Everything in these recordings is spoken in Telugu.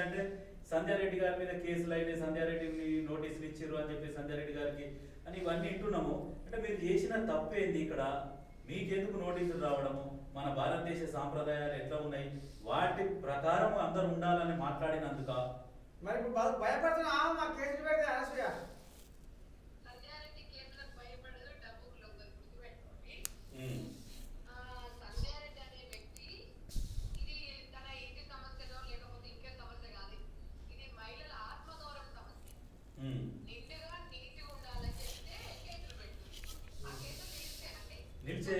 అంటే సంధ్యారెడ్డి గారి మీద కేసులు అయినాయి, సంధ్యారెడ్డిని నోటీసులు ఇచ్చారు అని చెప్పి సంధ్యారెడ్డి గారికి అని ఇవన్నీ వింటున్నాము. అంటే మీరు చేసిన తప్పేంది ఇక్కడ? మీకెందుకు నోటీసులు రావడము? మన భారతదేశ సాంప్రదాయాలు ఎట్లా ఉన్నాయి, వాటి ప్రకారం అందరు ఉండాలని మాట్లాడినందుక మరి ఇప్పుడు భయపడుతున్నా మా కేసులు పెడితే అనసూయ నిలిచే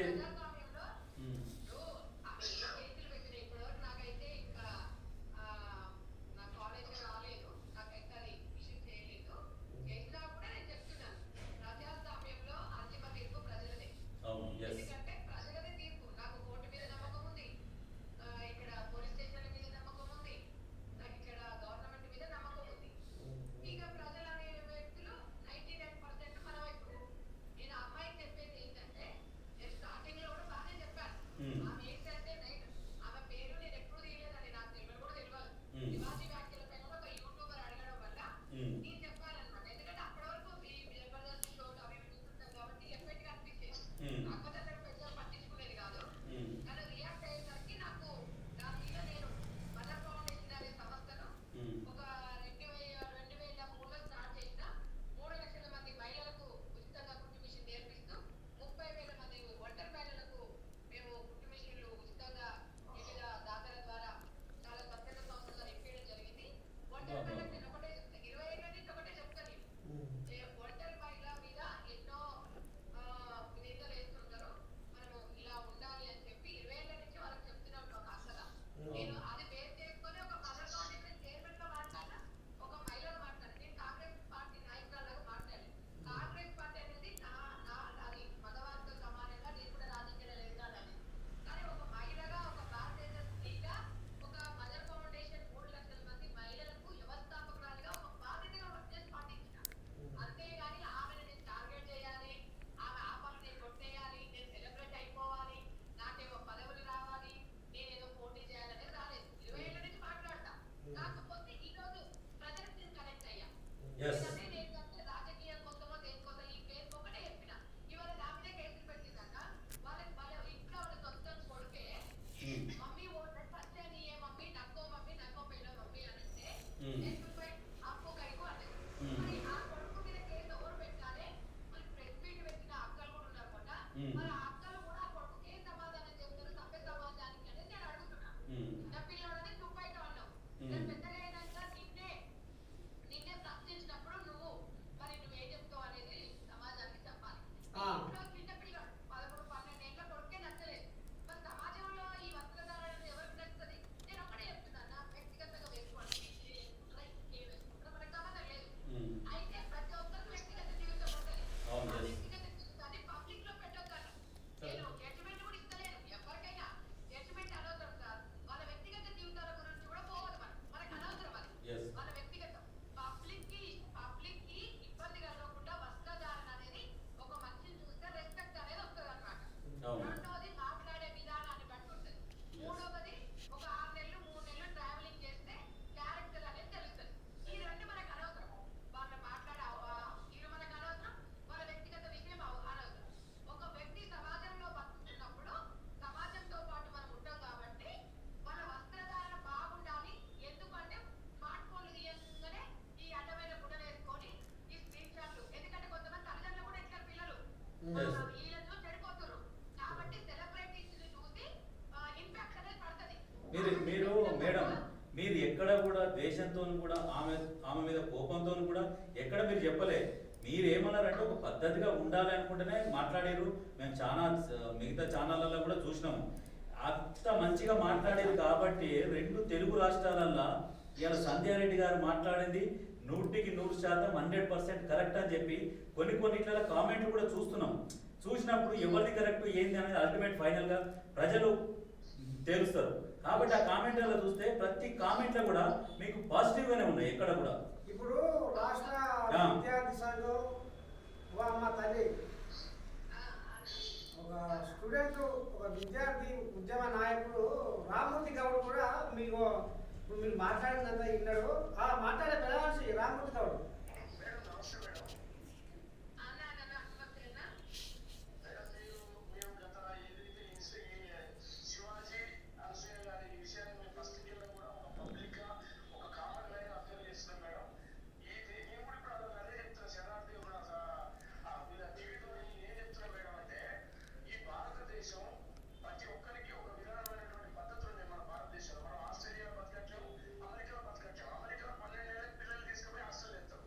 మీరు మేడం మీరు ఎక్కడ కూడా దేశంతో కూడా ఆమె మీద కోపంతో కూడా ఎక్కడ మీరు చెప్పలే. మీరు ఏమన్నారంటే ఒక పద్ధతిగా ఉండాలి అనుకుంటేనే మాట్లాడారు. మేము చాలా మిగతా ఛానళ్ళల్లో కూడా చూసినాము. అంత మంచిగా మాట్లాడేది కాబట్టి 2 తెలుగు రాష్ట్రాలల్లో ఇవాళ సంధ్యారెడ్డి గారు మాట్లాడింది 100% 100% కరెక్ట్ అని చెప్పి కొన్ని ఇట్లా కామెంట్లు కూడా చూస్తున్నాం. చూసినప్పుడు ఎవరిది కరెక్ట్ ఏంది అనేది అల్టిమేట్ ఫైనల్ గా ప్రజలు తెలుస్తారు. కాబట్టి ఆ కామెంట్లలో చూస్తే ప్రతి కామెంట్లో కూడా మీకు పాజిటివ్ గానే ఉన్నాయి. ఎక్కడ కూడా ఇప్పుడు రాష్ట్ర విద్యార్థి సంఘం అమ్మ తల్లి ఒక స్టూడెంట్ ఒక విద్యార్థి ఉద్యమ నాయకుడు రామ్మూర్తి గౌడ్ కూడా మీకు ఇప్పుడు మీరు మాట్లాడినంత విన్నాడు. ఆ మాట్లాడే పెద్ద మనిషి రామూర్తి గౌడ్. మేడం నమస్తే మేడం. మేము గత ఏదైతే శివాజీ అనసూయ గారి ఈ విషయాన్ని మేము ఫస్ట్ కింద కూడా ఒక పబ్లిక్ గా ఒక కామన్ లైన్ అర్థం చేస్తున్నాం మేడం. నేను కూడా ఇప్పుడు అదే చెప్తున్నా శరణార్థి మీరు టీవీలో ఏం చెప్తున్నా మేడం అంటే ఈ భారతదేశం ప్రతి ఒక్కరికి ఒక విధానమైనటువంటి పద్ధతులు ఉన్నాయి మన భారతదేశంలో. మనం ఆస్ట్రేలియా బతకట్లేము, అమెరికాలో బతకట్లేము. అమెరికాలో 12 ఏళ్ళకి పిల్లలు తీసుకుపోయి హాస్టల్ ఎత్తాం.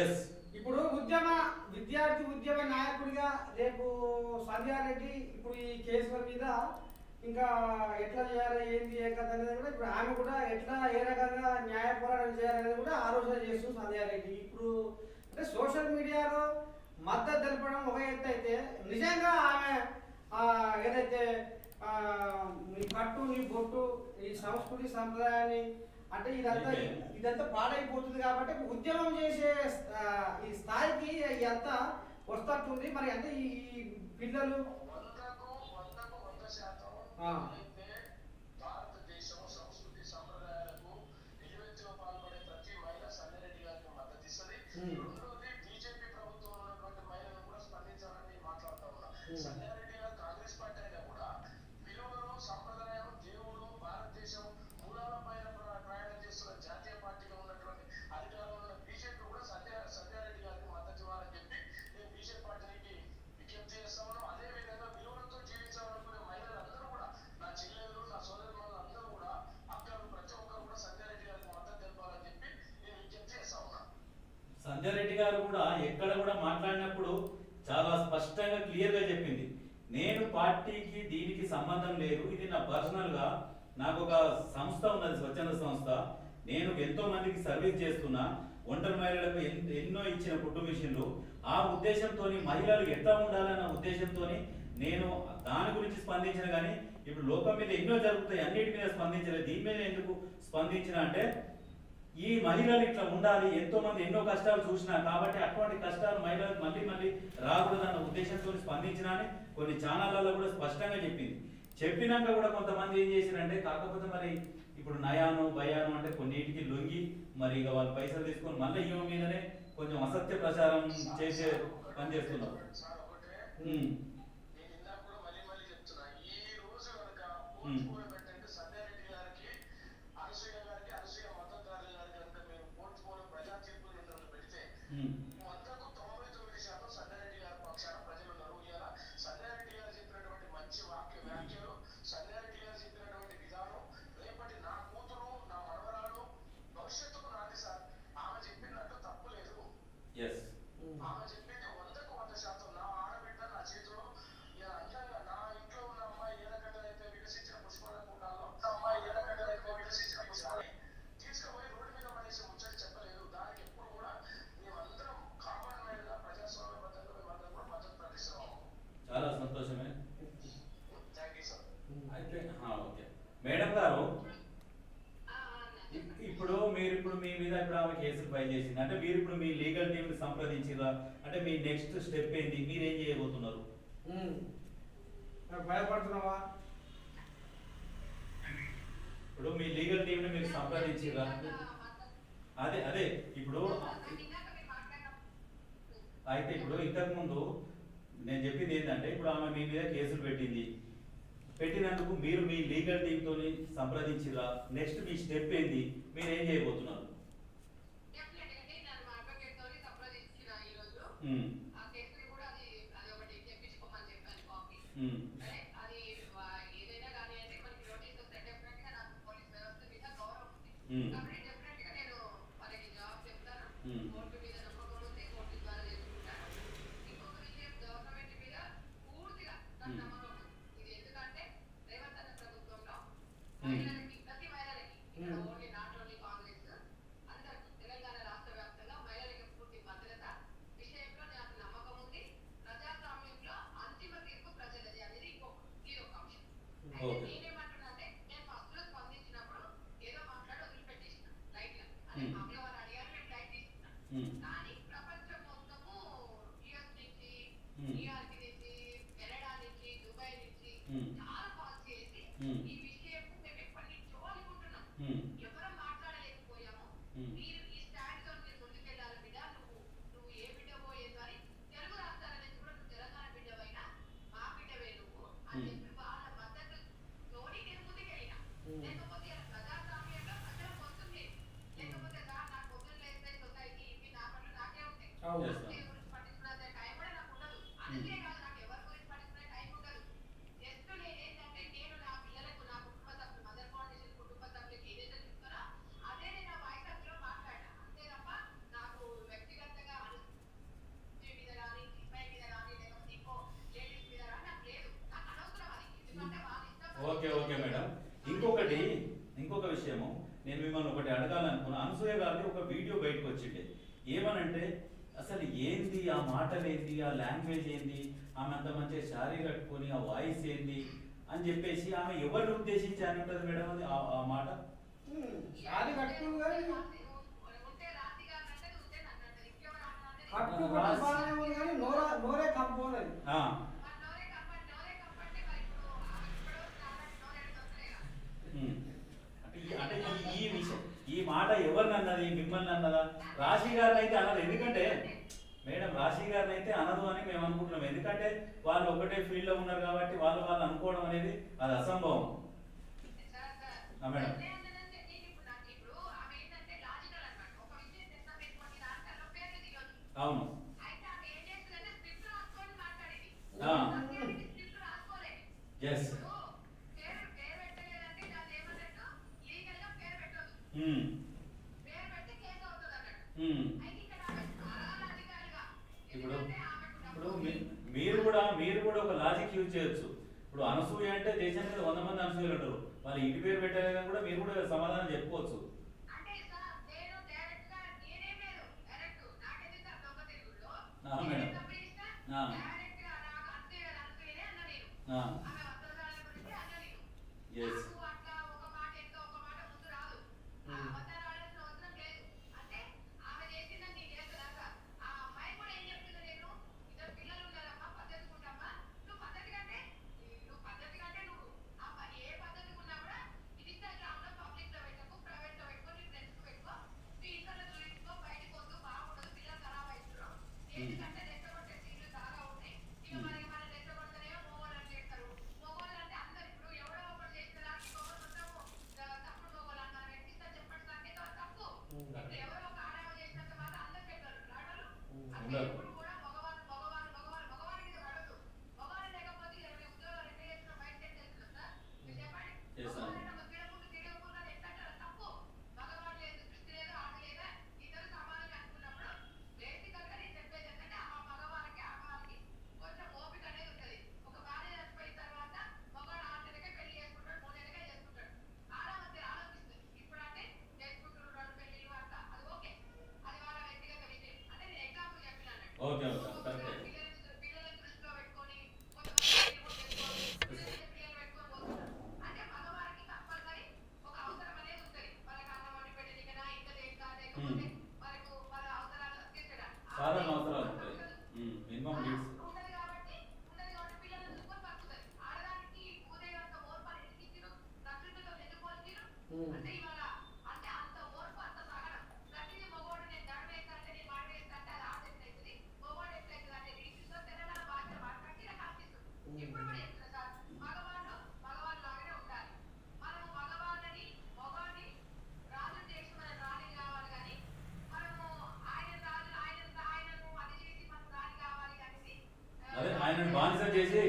ఎస్. ఇప్పుడు విద్యార్థి ఉద్యమ నాయకుడిగా రేపు సంధ్యారెడ్డి ఇప్పుడు ఈ కేసుల మీద ఇంకా ఎట్లా చేయాలి ఏంటి ఏ కథ అనేది కూడా ఇప్పుడు ఆమె కూడా ఎట్లా ఏ రకంగా న్యాయ పోరాటం చేయాలనేది కూడా ఆలోచన చేస్తుంది సంధ్యారెడ్డి. ఇప్పుడు అంటే సోషల్ మీడియాలో మద్దతు తెలపడం ఒక ఎత్తు అయితే నిజంగా ఆమె ఏదైతే నీ కట్టు నీ బొట్టు ఈ సంస్కృతి సంప్రదాయాన్ని అంటే ఇదంతా పాడైపోతుంది కాబట్టి ఉద్యమం చేసే ఈ స్థాయికి ఇదంతా వస్తుంది. మరి అంటే ఈ పిల్లలు భారతదేశం సంస్కృతి సంప్రదాయాలకు నిలువెత్తుగా పాల్పడే ప్రతి మహిళ సంధ్యారెడ్డి గారికి మద్దతు ఇస్తుంది. రెండోది బీజేపీ ప్రభుత్వంలో ఉన్నటువంటి మహిళలను కూడా స్పందించాలని మాట్లాడుతూ ఉన్నా. సంధ్యారెడ్డి గారు కాంగ్రెస్ పార్టీ అయినా కూడా విలువలు సంప్రదాయం దేవుడు భారతదేశం మూలాల పైన ప్రయాణం చేస్తున్న జాతీయ పార్టీగా ఉన్నటువంటి అధికారంలో ఉన్న బీజేపీ కూడా సంధ్యారెడ్డి గారికి మద్దతు ఇవ్వాలని చెప్పి నేను బీజేపీ పార్టీకి విజ్ఞప్తి చేస్తా ఉన్నాం. అదే విధంగా విలువలతో జీవించాలనుకునే మహిళలందరూ కూడా నా చెల్లెలు నా సోదరులు అందరూ కూడా అక్కలు ప్రతి ఒక్కరు కూడా సంధ్యారెడ్డి గారికి మద్దతు తెలపాలని చెప్పి నేను విజ్ఞప్తి చేస్తా ఉన్నా. సంధ్యారెడ్డి గారు కూడా ఎక్కడ కూడా మాట్లాడినప్పుడు చాలా స్పష్టంగా క్లియర్ గా చెప్పింది, నేను పార్టీకి దీనికి సంబంధం లేదు, ఇది నా పర్సనల్ గా నాకు ఒక సంస్థ ఉన్నది, స్వచ్ఛంద సంస్థ, నేను ఎంతో మందికి సర్వీస్ చేస్తున్నా, ఒంటరి మహిళలకు ఎన్నో ఇచ్చిన కుట్టు మిషన్లు, ఆ ఉద్దేశంతో మహిళలు ఎట్లా ఉండాలన్న ఉద్దేశంతో నేను దాని గురించి స్పందించిన. కానీ ఇప్పుడు లోకం మీద ఎన్నో జరుగుతాయి, అన్నిటి మీద స్పందించలేదు. దీని మీద ఎందుకు స్పందించిన అంటే ఈ మహిళలు ఇట్లా ఉండాలి, ఎంతో మంది ఎన్నో కష్టాలు చూసినా కాబట్టి అటువంటి కష్టాలు మహిళలకు మళ్ళీ మళ్ళీ రాకూడదన్న ఉద్దేశంతో స్పందించిన అని కొన్ని ఛానళ్లలో కూడా స్పష్టంగా చెప్పింది. చెప్పినాక కూడా కొంతమంది ఏం చేశారంటే, కాకపోతే మరి ఇప్పుడు నయాను భయాను అంటే కొన్నిటికి లొంగి మరి ఇక వాళ్ళు పైసలు తీసుకొని మళ్ళీ ఈమె మీదనే కొంచెం అసత్య ప్రచారం చేసే పని చేస్తున్నారు. సంధ్యారెడ్డి గారికి అనసూయ గారికి అనసూయ మద్దతుదారుల గారికి కనుక మేము కోర్టుకోవడం ప్రజా తీర్పులు పెడితే 100కు 99% సంధ్యారెడ్డి గారి పక్షాన ప్రజలు ఉన్నారు. ఇలా సంధ్యారెడ్డి గారు చెప్పినటువంటి మంచి వ్యాఖ్యలు, సంధ్యారెడ్డి గారు చెప్పినటువంటి విధానం రేపటి నా కూతురు నా మనవరాలు భవిష్యత్తుకు నాది సార్. ఆమె చెప్పినట్టు తప్పు లేదు. ఆమె చెప్పింది 100కు 100%. నా ఆడబిడ్డ నా చేతిలో అందంగా నా ఇంట్లో ఉన్న అమ్మాయి ఏ రకంగా అయితే వికసించిన పుష్పాలను ఉండాలో అమ్మాయి ఏ రకంగా అయితే వికసించిన పుష్పాన్ని తీసుకుపోయి రోడ్డు మీద పడేసి ముచ్చట చెప్పలేదు. దానికి ఎప్పుడు కూడా మేమందరం కామన్ మ్యాన్ గా ప్రజాస్వామ్యబద్ధంగా మేమందరం కూడా మద్దతు ప్రకటిస్తున్నాము. చాలా సంతోషమే. Thank you sir. అయితే ఓకే మేడం గారు, ఇప్పుడు మీ మీద ఇప్పుడు ఆమె కేసులు ఫైల్ చేసింది అంటే మీరు ఇప్పుడు మీ లీగల్ టీమ్ ని సంప్రదించిరా అంటే మీ నెక్స్ట్ స్టెప్ ఏంటి, మీరేం చేయబోతున్నారు? భయపడుతున్నావా? ఇప్పుడు మీ లీగల్ టీమ్ ని మీరు సంప్రదించిరా? అదే ఇప్పుడు అయితే ఇప్పుడు ఇంతకు ముందు నేను చెప్పింది ఏంటంటే, ఇప్పుడు ఆమె మీ మీద కేసులు పెట్టినందుకు మీరు మీ లీగల్ టీమ్ తోని సంప్రదించిరా? నెక్స్ట్ మీ స్టెప్ ఏంది, మీరు ఏం చేయబోతున్నారు? ఇంకొకటి ఇంకొక విషయము నేను మిమ్మల్ని ఒకటి అడగాలనుకున్నా. అనసూయ గారిది ఒక వీడియో బయటకు వచ్చిండే. ఏమనంటే అసలు ఏంది ఆ మాటలు ఏంది, ఆ లాంగ్వేజ్ ఏంది, ఆమె అంత మంచిగా శారీ కట్టుకొని ఆ వాయిస్ ఏంది అని చెప్పేసి ఆమె ఎవరిని ఉద్దేశించి అని ఉంటుంది మేడం అది ఆ మాట? శారీ కట్టుకుని బాగానే ఉంది కానీ నోరే కంపోనది. అంటే ఈ విషయం ఈ మాట ఎవరిని అన్నది, మిమ్మల్ని అన్నదా? రాశి గారిని అయితే అన్నది. ఎందుకంటే మేడం రాశి గారిని అయితే అనదు అని మేము అనుకుంటున్నాం. ఎందుకంటే వాళ్ళు ఒకటే ఫీల్డ్ లో ఉన్నారు కాబట్టి వాళ్ళు అనుకోవడం అనేది అది అసంభవం. మేడం అవును ఎస్ ఇప్పుడు మీరు కూడా ఒక లాజిక్ యూజ్ చేయొచ్చు. ఇప్పుడు అనసూయ అంటే దేశం మీద 100 మంది అనసూయలు ఉంటారు. వాళ్ళ ఇంటి పేరు పెట్టాలని కూడా మీరు కూడా సమాధానం చెప్పుకోవచ్చు. Madam yes okay okay correct. సాధారణ అవసరాలు ఉంటాయి. Minimum needs. అదే ఆయన బానిస చేసి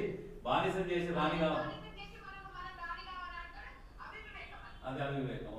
రాణి కావాలి. అది అవివేకం.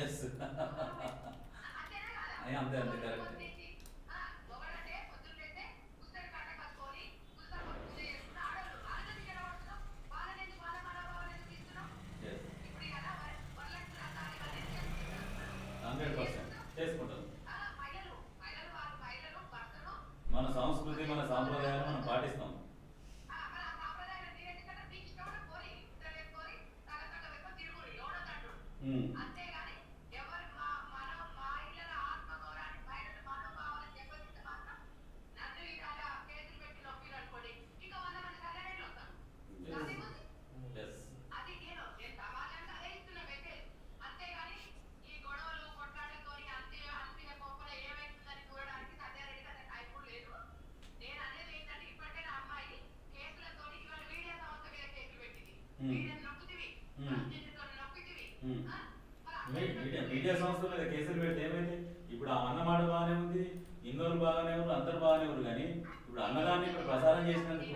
ఎస్ అంతే అంతే కరెక్ట్. చేసుకుంటాం. మన సంస్కృతి మన సాంప్రదాయాలు మనం పాటిస్తాం. మీడియా సంస్థల మీద కేసులు పెడితే ఏమైంది? ఇప్పుడు ఆ అన్నమాట బాగానే ఉంది, ఇన్నోరు బాగానే ఉన్నారు, అందరు బాగానే ఉన్నారు, కానీ ఇప్పుడు అన్నదాన్ని ఇప్పుడు ప్రసారం చేసినందుకు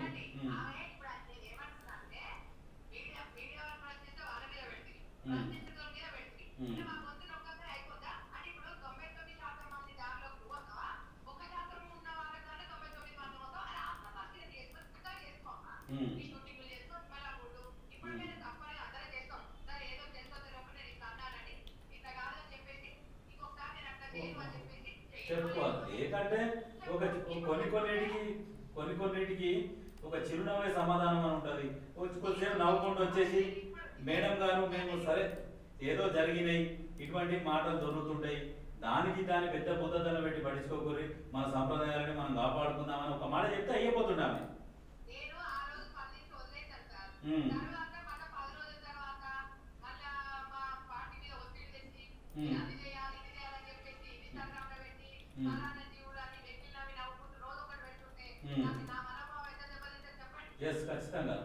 చెప్పుకోవాలి. ఏంటంటే ఒక కొన్నిటికి ఒక చిరునవ్వే సమాధానం అని ఉంటుంది. కొద్దిసేపు నవ్వుకుంటూ వచ్చేసి మేడం గారు మేము సరే ఏదో జరిగినాయి ఇటువంటి మాటలు దొరుకుతుంటాయి, దాని పెద్ద బుద్ధతనం పెట్టి పట్టించుకోకూరి మన సంప్రదాయాలని మనం కాపాడుకుందామని ఒక మాట చెప్తే అయ్యిపోతుండాలి. ఎస్ ఖచ్చితంగా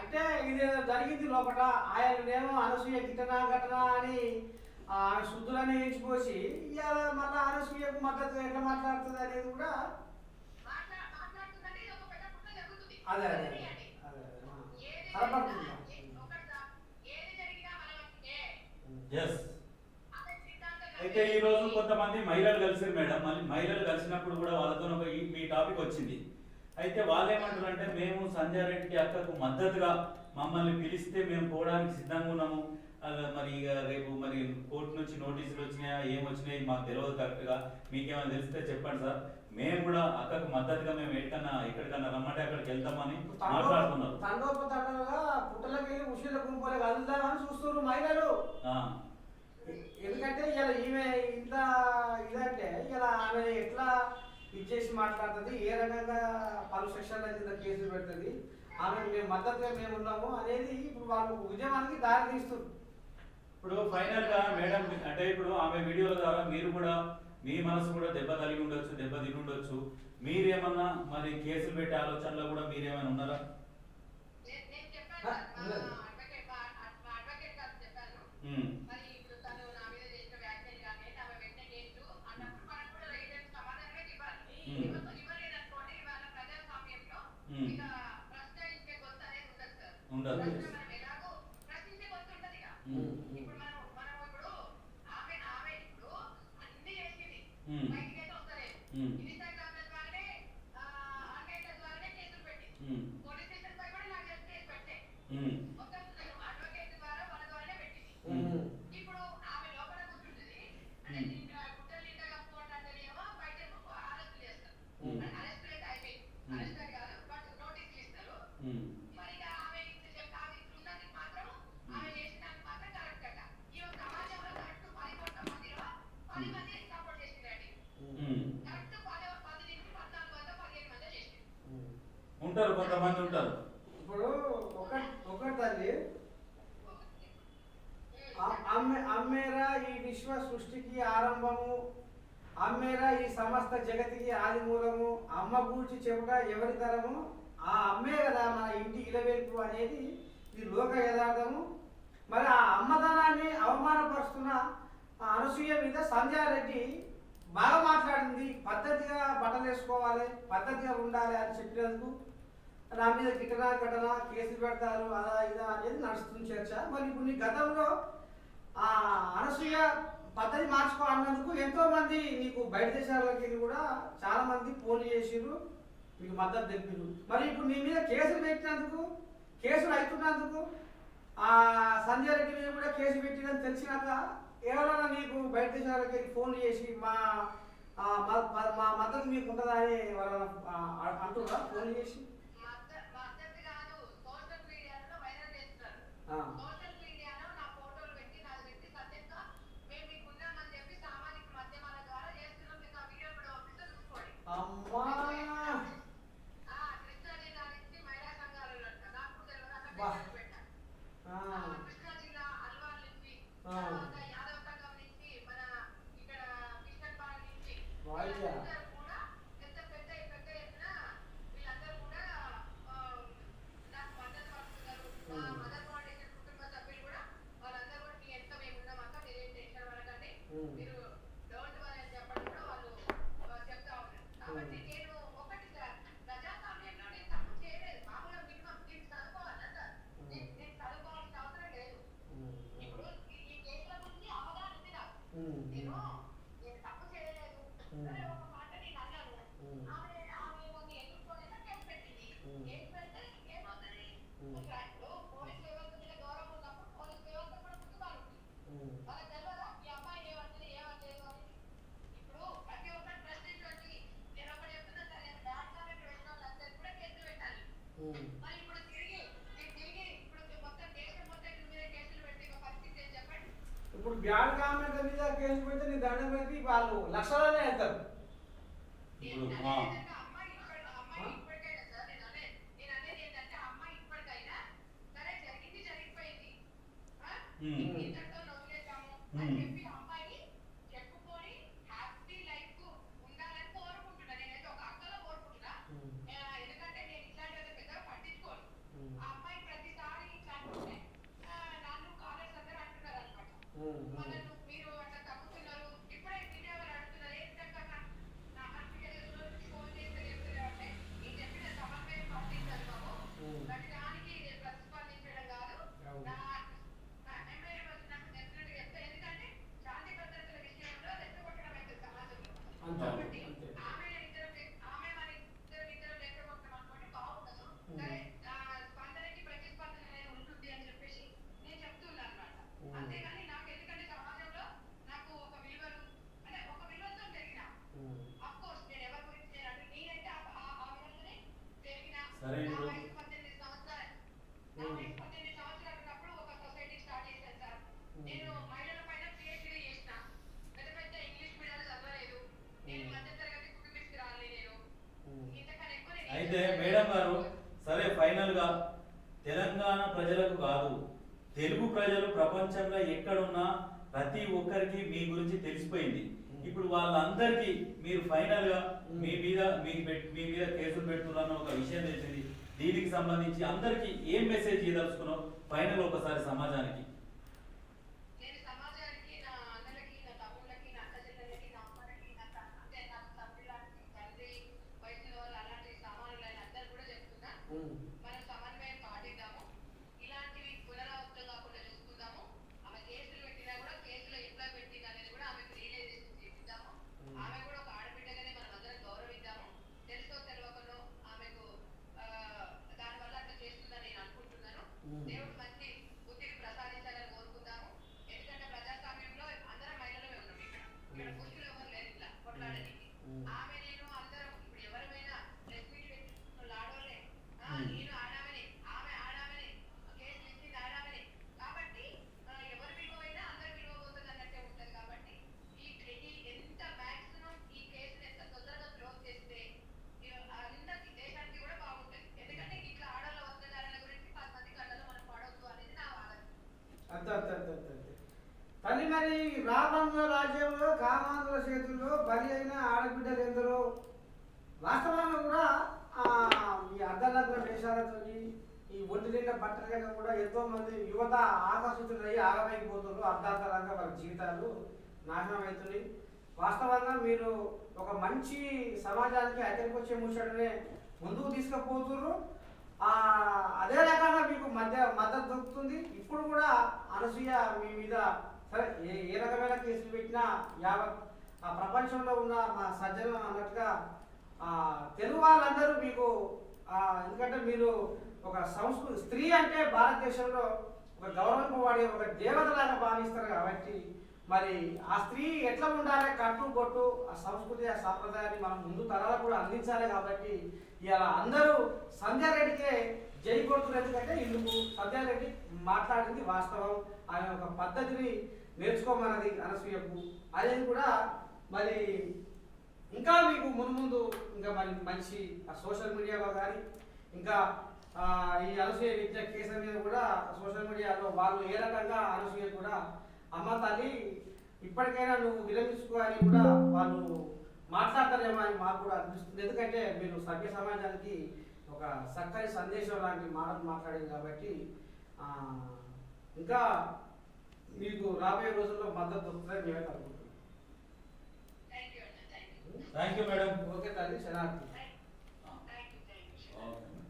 అంటే ఇది జరిగింది లోపల ఆయనేమో అనసూయ ఘటన అని శుద్ధులని ఎంచిపోసి ఇవాళ మళ్ళీ అనసూయకు మద్దతు ఎట్లా మాట్లాడుతుంది అనేది కూడా అదే అదే అదే కనపడుతుంది. అయితే ఈ రోజు కొంతమంది మహిళలు కలిసారు మేడం. మళ్ళీ మహిళలు కలిసినప్పుడు కూడా వాళ్ళతో మీ టాపిక్ వచ్చింది. అయితే వాళ్ళు ఏమంటారంటే మేము సంధ్యా రెడ్డికి అక్కకు మద్దతుగా మమ్మల్ని పిలిస్తే మేము పోవడానికి సిద్ధంగా ఉన్నాము. మరి రేపు మరి కోర్టు నుంచి నోటీసులు వచ్చినాయా ఏమొచ్చినాయి మాకు తెలియదు కరెక్ట్గా, మీకేమైనా తెలిస్తే చెప్పండి సార్, మేము కూడా అక్కకు మద్దతుగా మేము ఎక్కడికన్నా రమ్మంటే అక్కడికి వెళ్తామని మాట్లాడుతున్నారు. తండోపతండాలుగా పుట్టలకి ఉషుల గుంపులు కలుద్దామని చూస్తున్నారు మహిళలు. ఎందుకంటే ఇలా ఈమె ఇంత ఇదంటే ఇలా ఆమె ఎట్లా ఇచ్చేసి మాట్లాడుతుంది, ఏ రకంగా పలు సెక్షన్ల కింద కేసులు పెడుతుంది, ఆమె మేము మద్దతుగా మేము ఉన్నాము అనేది ఇప్పుడు వాళ్ళు ఉద్యమానికి దారి తీస్తుంది. ఇప్పుడు ఫైనల్ గా మేడం అంటే ఇప్పుడు ఆమె వీడియోల ద్వారా మీరు కూడా మీ మనసు కూడా దెబ్బ కలిగి ఉండొచ్చు, దెబ్బ తిని ఉండొచ్చు. మీరేమన్నా మరి కేసులు పెట్టే ఆలోచనలో కూడా మీరేమైనా ఉన్నారా? ఉండదు. ఉంటారు, కొంతమంది ఉంటారు. ఇప్పుడు ఒకటి తల్లి అమ్మేరా ఈ విశ్వ సృష్టికి ఆరంభము, అమ్మేరా ఈ సమస్త జగతికి ఆది మూలము, అమ్మ గూర్చి చెబుట ఎవరి తరము, ఆ అమ్మే కదా మన ఇంటి ఇలవేల్పు అనేది ఇది లోక యథార్థము. మరి ఆ అమ్మదనాన్ని అవమానపరుస్తున్న అనసూయ మీద సంధ్యారెడ్డి బాగా మాట్లాడింది. పద్ధతిగా బట్టలు వేసుకోవాలి, పద్ధతిగా ఉండాలి అని చెప్పినందుకు నా మీద ఘటన కేసులు పెడతారు అలా ఇదా అనేది నడుస్తుంది చర్చ. మరి ఇప్పుడు నీ గతంలో ఆ అనసూయ పద్ధతి మార్చుకో అన్నందుకు ఎంతో మంది నీకు బయట దేశాలకి కూడా చాలా మంది ఫోన్ చేసిర్రు, మీకు మద్దతు తెలిపారు. మరి ఇప్పుడు నీ మీద కేసులు పెట్టినందుకు, కేసులు అవుతున్నందుకు ఆ సంజయ్ రెడ్డి మీద కూడా కేసు పెట్టినని తెలిసినాక ఎవరైనా నీకు బయట దేశాలకి ఫోన్ చేసి మా మద్దతు మీకు ఉంటుందా అని ఎవరైనా అంటున్నారా ఫోన్ చేసి? అమ్మా ఇప్పుడు బ్యాడ్ కామెంట్ మీద కేసు పెడితే నీ దండం పెట్టి వాళ్ళు లక్షలనే వెళ్తారు. అయితే మేడం గారు, సరే ఫైనల్ గా తెలంగాణ ప్రజలకు కాదు, తెలుగు ప్రజలు ప్రపంచంలో ఎక్కడున్నా ప్రతి ఒక్కరికి మీ గురించి తెలిసిపోయింది. ఇప్పుడు వాళ్ళందరికీ మీరు ఫైనల్ గా మీ మీద కేసులు పెడుతున్నారన్న ఒక విషయం తెలిసింది. దీనికి సంబంధించి అందరికి ఏం మెసేజ్ ఇవ్వదలుచుకున్నావు ఫైనల్ ఒకసారి సమాజానికి? నేను సమాజానికి, నా అన్నలకి, నా తమ్ముళ్ళకి, నా అక్క చెల్లెళ్ళకి, నా అమ్మలకి, అంటే నా తమ్ముళ్ళకి, తండ్రి వయసులో వాళ్ళు అలాంటి సామాన్యులైన అందరూ కూడా చెప్తున్నా, మనం సమన్వయం పాటిద్దాము. ఇలాంటివి పునరావృతం కాకుండా చూసుకుందాము. ఆమె కేసులు పెట్టినా కూడా కేసులో ఎట్లా పెట్టింది అనేది కూడా ఆమెకు రియలైజేషన్ చేపిద్దాము. ఆమె కూడా ఒక ఆడబిడ్డగానే మనం అందరం గౌరవిద్దాము. తెలుసో తెలియకనో ఆమెకు దానివల్ల అట్లా చేస్తుందని నేను అనుకుంటున్నాను. దేవుడు మంచి బుద్ధిని ప్రసాదించాలని కోరుకుందాము. ఎందుకంటే ప్రజాస్వామ్యంలో అందరం మహిళలమే ఉన్నాం. ఇక్కడ పురుషులు ఎవరు లేరు ఇట్లా కొట్లాడడానికి. ఆమె నేను అందరం ఇప్పుడు ఎవరైనా ప్రెస్ మీట్ పెట్టి ఆడోలే, నేను ఆడామని, ఆమె ఆడామని, కేసులు ఇచ్చింది ఆడామని. కాబట్టి ఎవరి విలువైనా అందరి విలువ పోతుంది అన్నట్టే ఉంటుంది. కాబట్టి ఎంత మాక్సిమం ఈ కేసుని ఎంత తొందరగా క్లోజ్ చేస్తే అందరికి దేశానికి కూడా బాగుంటుంది. ఎందుకంటే ఇట్లా ఆడోళ్ళ వస్త్రధారణ గురించి 10 మంది కళ్ళలో మనం పడవద్దు అనేది నా వాదన. అంతే తల్లి, మరి రాబంధ రాజ్యంలో కామాంధ్ర చేతుల్లో బలి అయిన ఆడబిడ్డలు ఎందరో. వాస్తవంగా కూడా ఈ అర్ధనగ్న వేషాలతో, ఈ ఒంటి నిండా బట్టలు లేక కూడా ఎంతో మంది యువత ఆకర్షితులయ్యి ఆగమైపోతున్నారు. అర్ధాంతరంగా వాళ్ళ జీవితాలు నాశనం అవుతున్నాయి. వాస్తవంగా మీరు ఒక మంచి సమాజానికి అతనికొచ్చే ముచ్చటనే ముందుకు తీసుకుపోతున్నారు. అదే రకంగా మీకు మద్దతు దొరుకుతుంది. ఇప్పుడు కూడా అనసూయ మీ మీద సరే ఏ రకమైన కేసులు పెట్టినా యావత్ ప్రపంచంలో ఉన్న మా సజ్జనం అన్నట్టుగా తెలుగు వాళ్ళందరూ మీకు ఎందుకంటే మీరు ఒక సంస్కృతి, స్త్రీ అంటే భారతదేశంలో ఒక గౌరవింపబడే ఒక దేవతలాగా భావిస్తారు. కాబట్టి మరి ఆ స్త్రీ ఎట్లా ఉండాలి, కట్టుబొట్టు, ఆ సంస్కృతి, ఆ సాంప్రదాయాన్ని మనం ముందు తరాలకు కూడా అందించాలి. కాబట్టి ఇలా అందరూ సంధ్యారెడ్డికే జై కొడుతున్నారు. ఎందుకంటే ఇందుకు సంధ్యారెడ్డి మాట్లాడింది వాస్తవం. ఆయన ఒక పద్ధతిని నేర్చుకోమన్నది అనసూయకు. అదే కూడా మరి ఇంకా మీకు మున్ముందు ఇంకా మరి మంచి సోషల్ మీడియాలో కానీ ఇంకా ఈ అనసూయ విద్య కేసుల మీద కూడా సోషల్ మీడియాలో వాళ్ళు ఏ రకంగా అనసూయ కూడా అమ్మ తల్లి ఇప్పటికైనా నువ్వు విరమించుకో అని కూడా వాళ్ళు మాట్లాడతారేమో అని మాకు కూడా అనిపిస్తుంది. ఎందుకంటే మీరు సభ్య సమాజానికి ఒక చక్కని సందేశం లాంటి మాటలు మాట్లాడింది. కాబట్టి ఇంకా మీకు రాబోయే రోజుల్లో మద్దతు దొరుకుతుందని మేమే అనుకుంటున్నాం. Thank you madam. ఓకే తల్లి, శనార్థి.